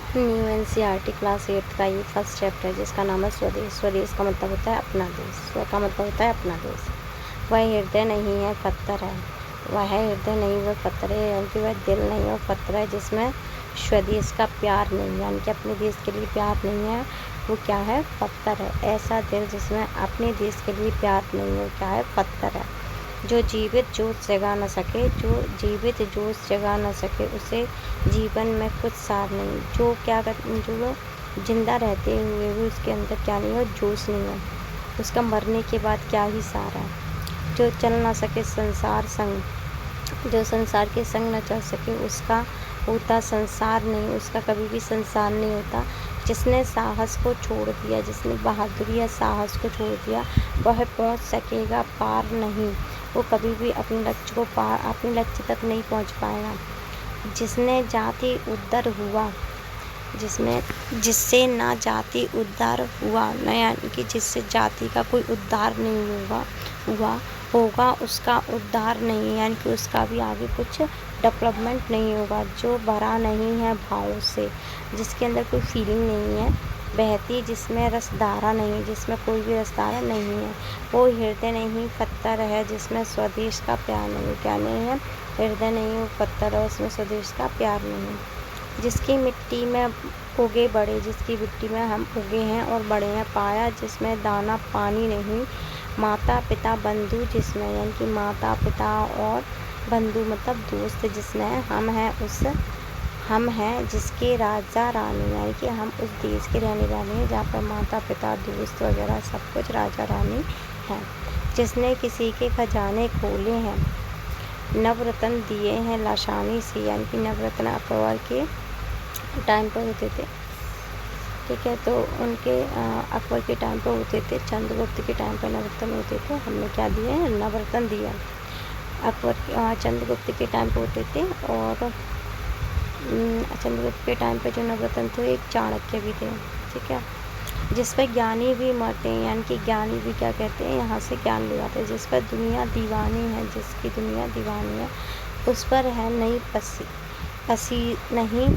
New NCERT class 8 का ये first chapter है जिसका नाम है स्वदेश। स्वदेश का मतलब होता है अपना देश। स्व का मतलब होता है अपना देश। वह हृदय नहीं है पत्थर है, वह हृदय नहीं वह पत्थर है, यानी कि वह दिल नहीं है, वह पत्थर है जिसमें स्वदेश का प्यार नहीं, यानी कि अपने देश के लिए प्यार नहीं है, वो क्या है? पत्थर है। ऐसा दिल जिसमें अपने देश के लिए प्यार नहीं है, वो क्या है? पत्थर है। जो जीवित जोश जगा न सके, जो जीवित जोश जगा न सके, उसे जीवन में कुछ सार नहीं। जो क्या कर जो जिंदा रहते हुए भी उसके अंदर क्या नहीं है? जोश नहीं है, उसका मरने के बाद क्या ही सार है। जो चल ना सके संसार संग, जो संसार के संग न चल सके, उसका होता संसार नहीं, उसका कभी भी संसार नहीं होता। जिसने साहस को छोड़ दिया, जिसने बहादुरी या साहस को छोड़ दिया, वह पहुंच सकेगा पार नहीं, वो कभी भी अपने लक्ष्य को पार, अपने लक्ष्य तक नहीं पहुंच पाएगा। जिसने जाति उद्धर हुआ, जिससे ना जाति उद्धार हुआ, न यानी कि जिससे जाति का कोई उद्धार नहीं होगा उसका उद्धार नहीं, यानी कि उसका भी आगे कुछ डेवलपमेंट नहीं होगा। जो भरा नहीं है भावों से, जिसके अंदर कोई फीलिंग नहीं है, बहती जिसमें रसधारा नहीं, जिसमें कोई भी रसधारा नहीं है, वो हृदय नहीं पत्थर है जिसमें स्वदेश का प्यार नहीं। क्या नहीं है? हृदय नहीं, वो पत्थर है, उसमें स्वदेश का प्यार नहीं। जिसकी मिट्टी में उगे बड़े, जिसकी मिट्टी में हम उगे हैं और बड़े हैं, पाया जिसमें दाना पानी नहीं, माता पिता बंधु जिसमें, यानी कि माता पिता और बंधु मतलब दोस्त जिसमें, हम हैं जिसके राजा रानी, यानी कि हम उस देश के रहने वाले हैं जहाँ पर माता पिता दोस्त वगैरह सब कुछ राजा रानी हैं। जिसने किसी के खजाने खोले हैं, नवरत्न दिए हैं लाशानी से, यानी कि नवरत्न अकबर के टाइम पर होते थे, ठीक है। तो उनके अकबर के टाइम पर होते थे, चंद्रगुप्त के टाइम पर नवरत्न होते थे। हमने क्या दिए हैं? नवरत्न दिया। चंद्रगुप्त के टाइम पर होते थे, और चंद्रगुप्त के टाइम पे जो नवरत्न थे एक चाणक्य भी थे, ठीक है। जिस पर ज्ञानी भी मरते हैं, यानी कि ज्ञानी भी क्या कहते हैं? यहाँ से ज्ञान ले जाते हैं। जिस पर दुनिया दीवानी है, जिसकी दुनिया दीवानी है, उस पर है नहीं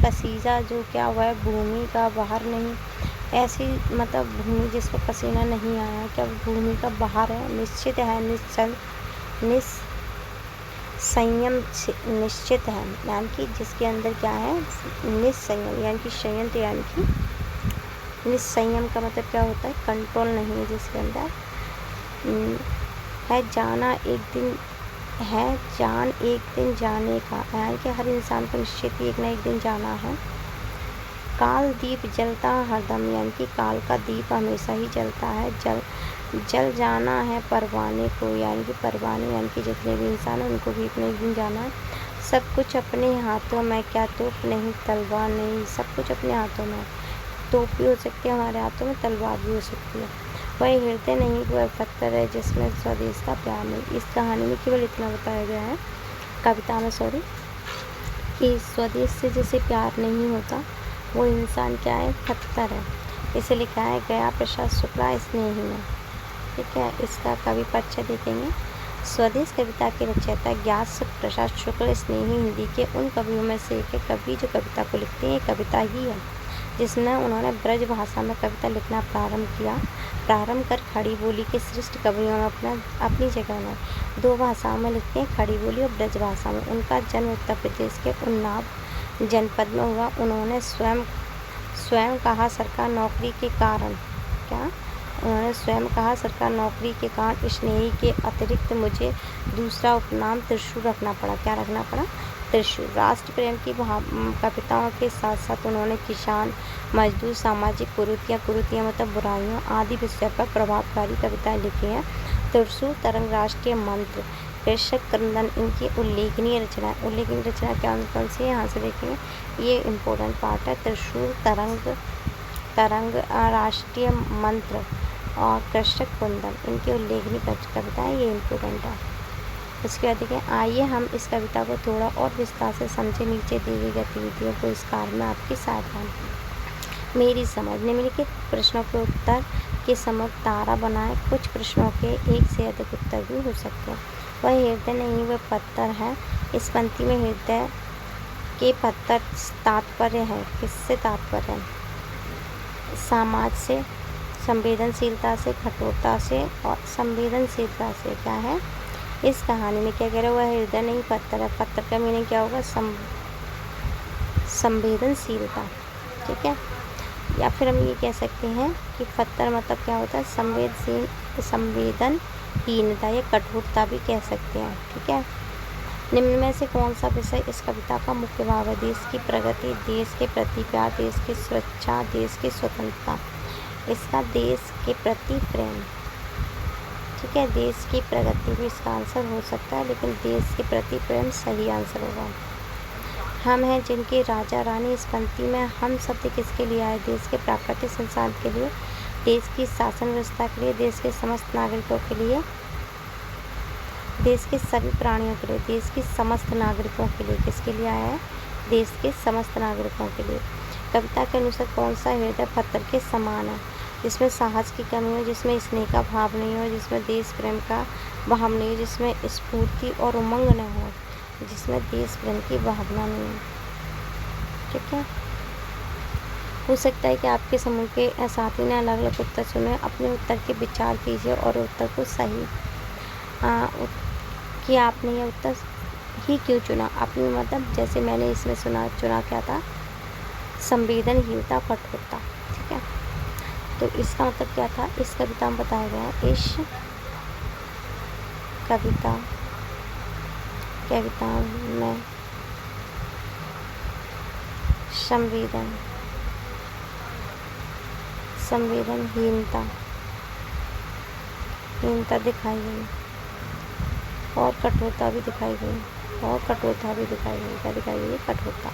पसीजा, जो क्या हुआ है? भूमि का बाहर नहीं। ऐसी मतलब भूमि जिस पर पसीना नहीं आया, क्या भूमि का बाहर है? निश्चित है, संयम निश्चित है, यानी कि जिसके अंदर क्या है? निसंयम, यानी कि संयंत्र, यानी कि निसंयम का मतलब क्या होता है? कंट्रोल नहीं है जिसके अंदर। है जाना एक दिन, है जान एक दिन जाने का, यानी कि हर इंसान को निश्चित ही एक ना एक दिन जाना है। काल दीप जलता हरदम, यानी कि काल का दीप हमेशा ही जलता है। जल जाना है परवाने को, यानी कि परवाने, यानी कि जितने भी इंसान हैं उनको भी एक दिन जाना है। सब कुछ अपने हाथों में, क्या तोप नहीं तलवार नहीं, सब कुछ अपने हाथों में। तोप भी हो सकती है हमारे हाथों में, तलवार भी हो सकती है। वह हृदय नहीं, वह पत्थर है जिसमें स्वदेश का प्यार नहीं। इस कहानी में केवल इतना बताया गया है, कविता में सॉरी, कि स्वदेश से जिसे प्यार नहीं होता वो इंसान क्या है? पत्थर है। इसे लिखा है गया प्रसाद शुक्ला स्नेही ने, ठीक है। इसका कवि परिचय देखेंगे। स्वदेश कविता के रचयिता ज्ञात प्रसाद शुक्ल स्नेही हिंदी के उन कवियों में से एक कवि जो कविता को लिखते हैं, ये कविता ही है जिसमें उन्होंने ब्रज भाषा में कविता लिखना प्रारंभ कर खड़ी बोली के श्रेष्ठ कवियों में अपनी जगह में दो भाषाओं में लिखते हैं, खड़ी बोली और ब्रज भाषा में। उनका जन्म उत्तर प्रदेश के उन्नाव जनपद में हुआ। उन्होंने स्वयं कहा सरकार नौकरी के कारण, उन्होंने स्वयं कहा सरकार नौकरी के कारण स्नेही के अतिरिक्त मुझे दूसरा उपनाम त्रिशूल रखना पड़ा। क्या रखना पड़ा? त्रिशूल। राष्ट्र प्रेम की कविताओं के साथ साथ उन्होंने किसान, मजदूर, सामाजिक कुरीतियाँ मतलब बुराइयों आदि विषय पर प्रभावकारी कविताएं लिखी हैं। त्रिशूल तरंग, राष्ट्रीय मंत्र, कृषक क्रंदन इनकी उल्लेखनीय रचना क्या कौन सी है? यहाँ से देखेंगे, ये इम्पोर्टेंट पार्ट है। त्रिशूल तरंग, राष्ट्रीय मंत्र और कृषक कुंदन इनकी उल्लेखनीय कविताएं, ये इम्पोर्टेंट है। इसके बाद देखें, आइए हम इस कविता को थोड़ा और विस्तार से समझें। नीचे दी गई गतिविधियों को इस कार्य में आपकी सहायता मेरी समझ। निम्नलिखित प्रश्नों के उत्तर के समग्र तारा बनाएं। कुछ प्रश्नों के एक से अधिक उत्तर भी हो सकते हैं। वह हृदय नहीं, वह पत्थर है। इस पंक्ति में हृदय के पत्थर तात्पर्य है, किससे तात्पर्य है? समाज से, संवेदनशीलता से, कठोरता से और संवेदनशीलता से। क्या है इस कहानी में? क्या कह रहा है? वह हृदय नहीं पत्थर है। पत्थर का मीनिंग क्या होगा? संवेदनशीलता। ठीक है, या फिर हम ये कह सकते हैं कि पत्थर मतलब क्या होता है? संवेदनहीनता या कठोरता भी कह सकते हैं। ठीक है, निम्न में से कौन सा विषय इस कविता का मुख्य भाव है? देश की प्रगति, देश के प्रति प्यार, देश की सुरक्षा, देश की स्वतंत्रता। इसका देश के प्रति प्रेम। ठीक है, देश की प्रगति भी इसका आंसर हो सकता है, लेकिन देश के प्रति प्रेम सही आंसर होगा। हम हैं जिनके राजा रानी। इस पंक्ति में हम शब्द किसके लिए आए? देश के प्राकृतिक संसाधन के लिए, देश की शासन व्यवस्था के लिए, देश के समस्त नागरिकों के लिए, देश के सभी प्राणियों के लिए, देश की समस्त नागरिकों के लिए। किसके लिए आया है? देश के समस्त नागरिकों के लिए। कविता के अनुसार कौन सा हृदय पत्थर के समान है? जिसमें साहस की कमी हो, जिसमें स्नेह का भाव नहीं हो, जिसमें देश प्रेम का भाव नहीं हो, जिसमें स्फूर्ति और उमंग न हो, जिसमें देश प्रेम की भावना नहीं हो। ठीक है, हो सकता है कि आपके समूह के साथी ने अलग अलग उत्तर चुने। अपने उत्तर के विचार कीजिए और उत्तर को सही कि आपने यह उत्तर ही क्यों चुना। अपने मतलब जैसे मैंने इसमें चुना क्या था? संवेदनहीनता, कठोरता। ठीक है, तो इसका मतलब क्या था? इस कविता में बताया गया है, इस कविता में संवेदनहीनता दिखाई गई और कठोरता भी दिखाई गई, क्या दिखाई गई? कठोरता।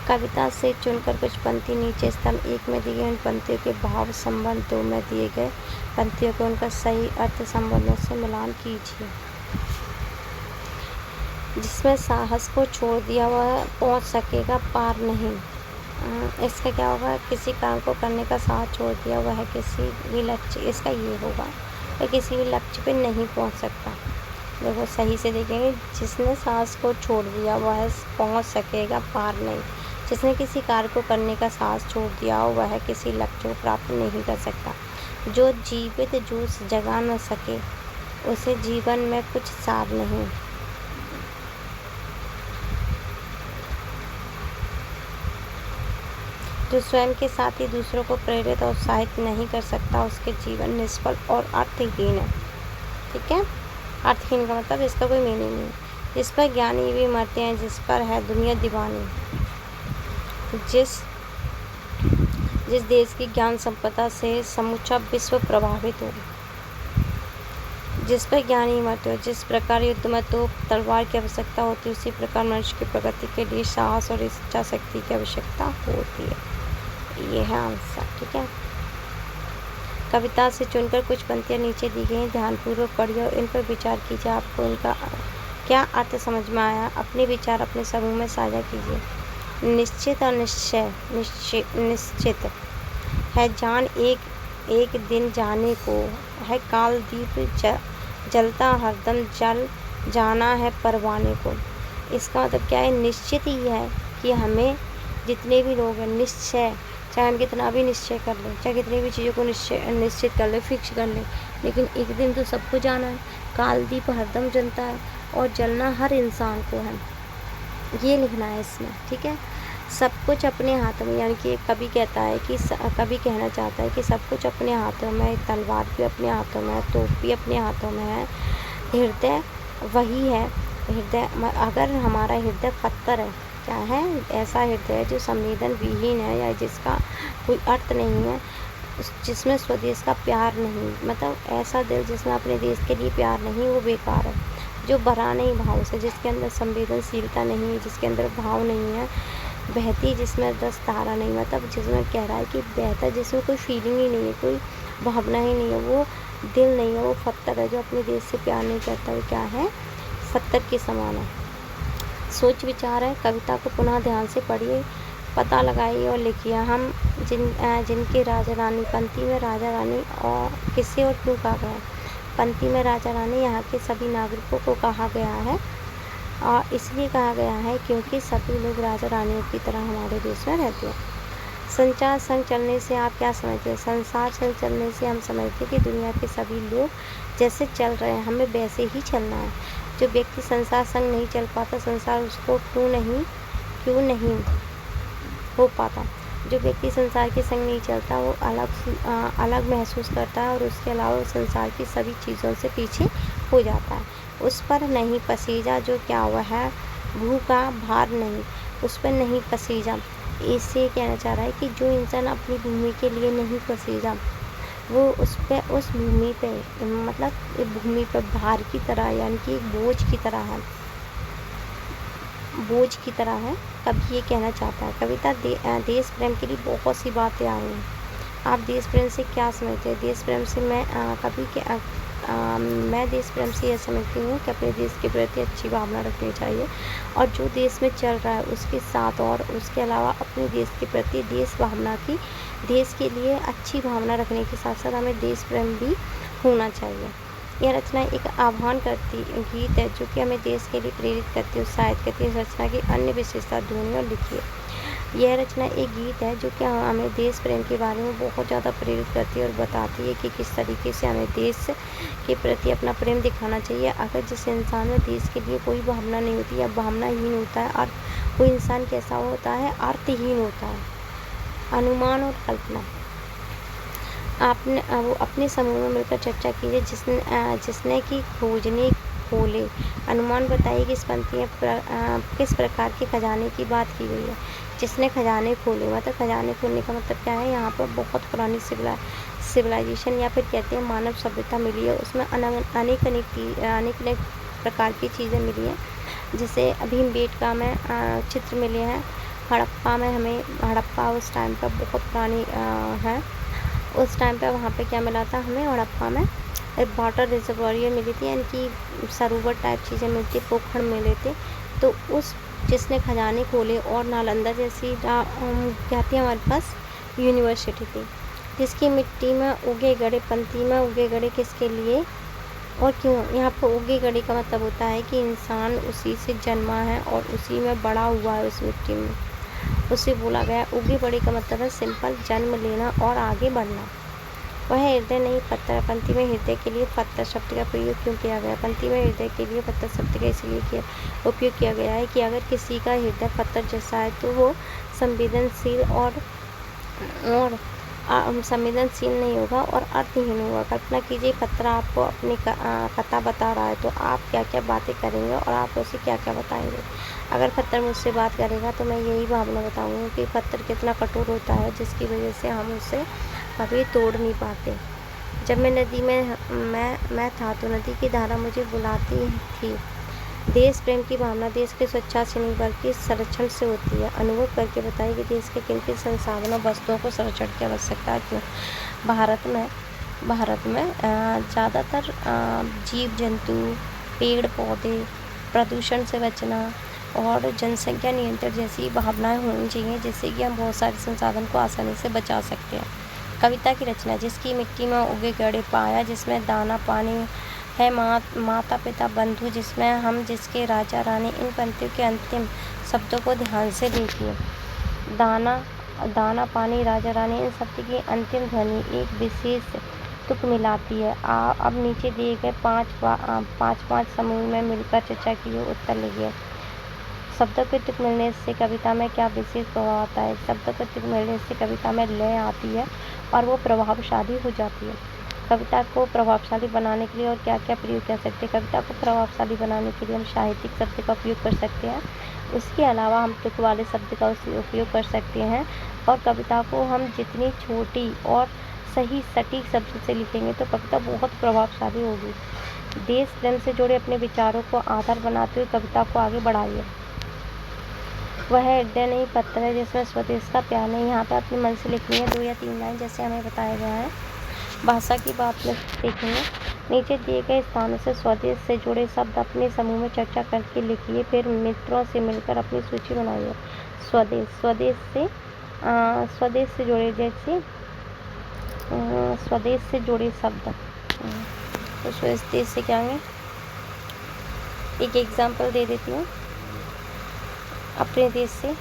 कविता से चुनकर कुछ पंक्ति नीचे स्तंभ 1 में दी गई। इन पंक्तियों के भाव संबंध 2 में दिए गए पंक्तियों को उनका सही अर्थ संबंधों से मिलान कीजिए। जिसमें साहस को छोड़ दिया वह पहुंच सकेगा पार नहीं। इसका क्या होगा? किसी काम को करने का साहस छोड़ दिया वह किसी भी लक्ष्य, इसका ये होगा, वह किसी भी लक्ष्य पे नहीं पहुंच सकता। देखो सही से देखेंगे, जिसने साहस को छोड़ दिया वह पहुंच सकेगा पार नहीं। जिसने किसी कार्य को करने का साहस छोड़ दिया वह किसी लक्ष्य को प्राप्त नहीं कर सकता। जो जीवित जोश जगा न सके उसे जीवन में कुछ सार नहीं। जो स्वयं के साथ ही दूसरों को प्रेरित और उत्साहित नहीं कर सकता उसके जीवन निष्फल और अर्थहीन है। ठीक है, अर्थहीन का मतलब इसका कोई मीनिंग नहीं। जिस पर ज्ञानी भी मरते हैं, जिस पर है दुनिया दीवानी, जिस देश की ज्ञान संपदा से समूचा विश्व प्रभावित हो, जिस पर ज्ञानी मरते हो। जिस प्रकार युद्ध में तो तलवार की आवश्यकता होती है, उसी प्रकार मनुष्य की प्रगति के लिए साहस और इच्छा शक्ति की आवश्यकता होती है। ये है आंसर। ठीक है, कविता से चुनकर कुछ पंक्तियाँ नीचे दी गई हैं, ध्यानपूर्वक पढ़िए और इन पर विचार कीजिए। आपको इनका क्या अर्थ समझ में आया? अपने विचार अपने समूह में साझा कीजिए। निश्चित और निश्चित है जान एक दिन जाने को है, काल दीप जलता हरदम जल जाना है परवाने को। इसका मतलब क्या है? निश्चित ही है कि हमें जितने भी लोग हैं, निश्चय, चाहे हम कितना भी निश्चय कर लें, चाहे कितनी भी चीज़ों को निश्चित कर लें, फिक्स कर लें, लेकिन एक दिन तो सबको जाना है। काल दीप हरदम जलता है और जलना हर इंसान को है, ये लिखना है इसमें। ठीक है, सब कुछ अपने हाथों में, यानी कि कभी कहता है कि कभी कहना चाहता है कि सब कुछ अपने हाथों में, तलवार भी अपने हाथों में है, तोप भी अपने हाथों में है, हृदय वही है। हृदय, अगर हमारा हृदय पत्थर है, क्या है? ऐसा हृदय जो संवेदन विहीन है या जिसका कोई अर्थ नहीं है, जिसमें स्वदेश का प्यार नहीं, मतलब ऐसा दिल जिसमें अपने देश के लिए प्यार नहीं, वो बेकार है। जो भरा नहीं भाव से, जिसके अंदर संवेदनशीलता नहीं है, जिसके अंदर भाव नहीं है, बहती जिसमें रस धारा नहीं, मतलब जिसमें कह रहा है कि बहता, जिसमें कोई फीलिंग ही नहीं है, कोई भावना ही नहीं है, वो दिल नहीं है, वो पत्थर है। जो अपने देश से प्यार नहीं करता वो क्या है? पत्थर के समान है। सोच विचार है। कविता को पुनः ध्यान से पढ़िए, पता लगाइए और लिखिए। हम जिनके राजा रानी, पंक्ति में राजा रानी और किसे और क्यों कहा गया है? पंक्ति में राजा रानी यहाँ के सभी नागरिकों को कहा गया है। और इसलिए कहा गया है क्योंकि सभी लोग राजा रानियों की तरह हमारे देश में रहते हैं। संचार संग चलने से आप क्या समझते हैं? संसार संग चलने से हम समझते हैं कि दुनिया के सभी लोग जैसे चल रहे हैं हमें वैसे ही चलना है। जो व्यक्ति संसार संग नहीं चल पाता, संसार उसको क्यों नहीं हो पाता। जो व्यक्ति संसार के संग नहीं चलता वो अलग महसूस करता है और उसके अलावा वो संसार की सभी चीज़ों से पीछे हो जाता है। उस पर नहीं पसीजा जो क्या हुआ है, भू का भार नहीं, उस पर नहीं पसीजा। इससे कहना चाह रहा है कि जो इंसान अपनी भूमि के लिए नहीं पसीजा, वो उस भूमि पे मतलब एक भूमि पर भार की तरह, यानी कि एक बोझ की तरह है। कभी ये कहना चाहता है। कविता देश प्रेम के लिए बहुत सी बातें आई हैं। आप देश प्रेम से क्या समझते हैं? देश प्रेम से मैं देश प्रेम से यह समझती हूँ कि अपने देश के प्रति अच्छी भावना रखनी चाहिए और जो देश में चल रहा है उसके साथ, और उसके अलावा अपने देश के प्रति देश के लिए अच्छी भावना रखने के साथ साथ हमें देश प्रेम भी होना चाहिए। यह रचना एक आह्वान करती गीत है जो कि हमें देश के लिए प्रेरित करती है, उत्साहित करती है। इस रचना की अन्य विशेषता ढूंढिए और लिखिए। यह रचना एक गीत है जो कि हमें देश प्रेम के बारे में बहुत ज़्यादा प्रेरित करती है और बताती है कि किस तरीके से हमें देश के प्रति अपना प्रेम दिखाना चाहिए। अगर जिस इंसान में देश के लिए कोई भावना नहीं होती या भावनाहीन होता है, और वो इंसान कैसा होता है? अर्थहीन होता है। अनुमान और कल्पना। वो अपने समूह में मिलकर चर्चा कीजिए जिसने की खोजने खोले। अनुमान बताइए कि इस पंक्ति में किस प्रकार के खजाने की बात की गई है। जिसने खजाने खोले, मतलब खजाने खोलने का मतलब क्या है? यहाँ पर बहुत पुरानी सिविलाइजेशन या फिर कहते हैं मानव सभ्यता मिली है। उसमें अनेक प्रकार की चीज़ें मिली हैं। जैसे भीमबेटका में चित्र मिले हैं। हड़प्पा उस टाइम पर बहुत पुरानी है। उस टाइम पे वहाँ पे क्या मिला था हमें? हड़प्पा में एक वाटर रिजर्वोयर मिली थी, यानी कि सरोवर टाइप चीज़ें मिलती, पोखर मिले थे। तो जिसने खजाने खोले, और नालंदा जैसी कहती है हमारे पास यूनिवर्सिटी थी। जिसकी मिट्टी में उगे गड़े, पंक्ति में उगे गड़े किसके लिए और क्यों? यहाँ पर उगे गड़े का मतलब होता है कि इंसान उसी से जन्मा है और उसी में बड़ा हुआ है, उस मिट्टी में। उसे बोला गया। उगे बड़े का मतलब है सिंपल, जन्म लेना और आगे बढ़ना। वह हृदय नहीं पत्थर। पंक्ति में हृदय के लिए पत्थर शब्द का प्रयोग क्यों किया गया? पंक्ति में हृदय के लिए पत्थर शब्द का इसलिए उपयोग किया गया है कि अगर किसी का हृदय पत्थर जैसा है तो वो संवेदनशील संवेदनशील नहीं होगा और अर्थहीन होगा। कल्पना कीजिए पत्थर आपको अपनी कथा बता रहा है, तो आप क्या क्या बातें करेंगे और आप उसे क्या क्या बताएंगे? अगर पत्थर मुझसे बात करेगा तो मैं यही भावना बताऊंगी कि पत्थर कितना कठोर होता है, जिसकी वजह से हम उसे कभी तोड़ नहीं पाते। जब मैं नदी में मैं था तो नदी की धारा मुझे बुलाती थी। देश प्रेम की भावना देश के स्वच्छता से नहीं बल्कि संरक्षण से होती है। अनुभव करके बताइए कि देश के किन किन संसाधनों वस्तुओं को संरक्षण की आवश्यकता है, क्यों? भारत में ज़्यादातर जीव जंतु, पेड़ पौधे, प्रदूषण से बचना और जनसंख्या नियंत्रण जैसी भावनाएं होनी चाहिए, जिससे कि हम बहुत सारे संसाधन को आसानी से बचा सकते हैं। कविता की रचना। जिसकी मिट्टी में उगे गड़े पाया, जिसमें दाना पानी है माता पिता बंधु, जिसमें हम जिसके राजा रानी। इन पंक्तियों के अंतिम शब्दों को ध्यान से देखिए। दाना पानी राजा रानी, इन शब्द की अंतिम ध्वनि एक विशेष तुक मिलाती है। अब नीचे दिए गए पाँच समूह में मिलकर चर्चा कीजिए, उत्तर लिखिए। शब्दों के तुक मिलने से कविता में क्या विशेष प्रभाव आता है? शब्दों के तुक मिलने से कविता में लय आती है और वो प्रभावशाली हो जाती है। कविता को प्रभावशाली बनाने के लिए और क्या क्या प्रयोग कर सकते हैं? कविता को प्रभावशाली बनाने के लिए हम साहित्यिक शब्द का उपयोग कर सकते हैं। उसके अलावा हम तुक वाले शब्द का उपयोग कर सकते हैं। और कविता को हम जितनी छोटी और सही सटीक शब्द से लिखेंगे तो कविता बहुत प्रभावशाली होगी। देश प्रेम से जुड़े अपने विचारों को आधार बनाते हुए कविता को आगे बढ़ाइए। वह हृदय नहीं पत्थर है जिसमें स्वदेश का प्यार नहीं। यहाँ पर अपने मन से लिखनी है 2 या 3 लाइन, जैसे हमें बताया गया है। भाषा की बात में देखेंगे। नीचे दिए गए स्थानों से स्वदेश से जुड़े शब्द अपने समूह में चर्चा करके लिखिए, फिर मित्रों से मिलकर अपनी सूची बनाइए। स्वदेश से जुड़े, जैसे स्वदेश से जुड़े शब्द। तो स्वदेश से क्या है? एक एग्जाम्पल दे देती हूँ अपने देश से।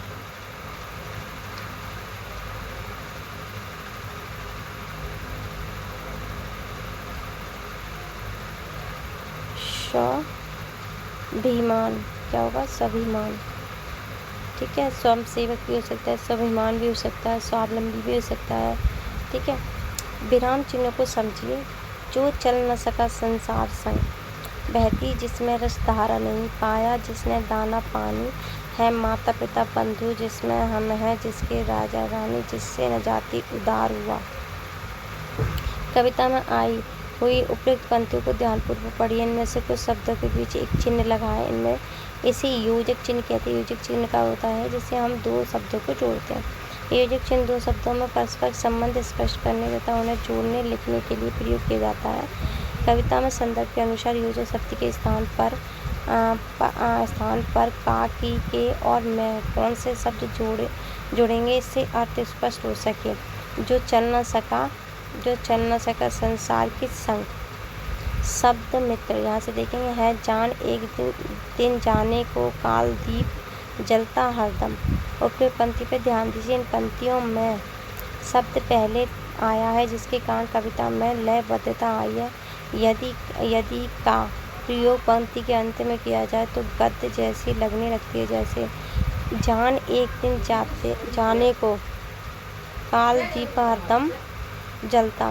स्वाभिमान, क्या होगा? स्वाभिमान। ठीक है, स्वयं सेवक भी हो सकता है, स्वाभिमान भी हो सकता है, स्वावलंबी भी हो सकता है। ठीक है, विराम चिन्हों को समझिए। जो चल न सका संसार संग, बहती जिसमें रस धारा नहीं, पाया जिसने दाना पानी, है माता पिता बंधु जिसमें हम हैं, जिसके राजा रानी, जिससे न जाति उदार हुआ। कविता में आई हुई उपयुक्त पंक्तियों को ध्यानपूर्वक पढ़िए। इनमें से कुछ शब्दों के बीच एक चिन्ह लगाएं। इनमें इसे योजक चिन्ह कहते हैं। योजक चिन्ह का होता है जिससे हम दो शब्दों को जोड़ते हैं। योजक चिन्ह दो शब्दों में परस्पर संबंध स्पष्ट करने तथा उन्हें जोड़ने लिखने के लिए प्रयोग किया जाता है। कविता में संदर्भ के अनुसार योजक शब्द के स्थान पर का, की, के और मैं कौन से शब्द जोड़ेंगे इससे अर्थ स्पष्ट हो सके। जो चल न सका संसार के संग, शब्द मित्र, यहाँ से देखेंगे, है जान एक दिन जाने को, काल दीप जलता हरदम। उपयुक्त पंक्ति पर ध्यान दीजिए। इन पंक्तियों में शब्द पहले आया है जिसके कारण कविता में लयबद्धता आई है। यदि का प्रयोग पंक्ति के अंत में किया जाए तो गद्य जैसी लगने लगती है। जैसे जान एक दिन जाने को, काल दीप हरदम जलता।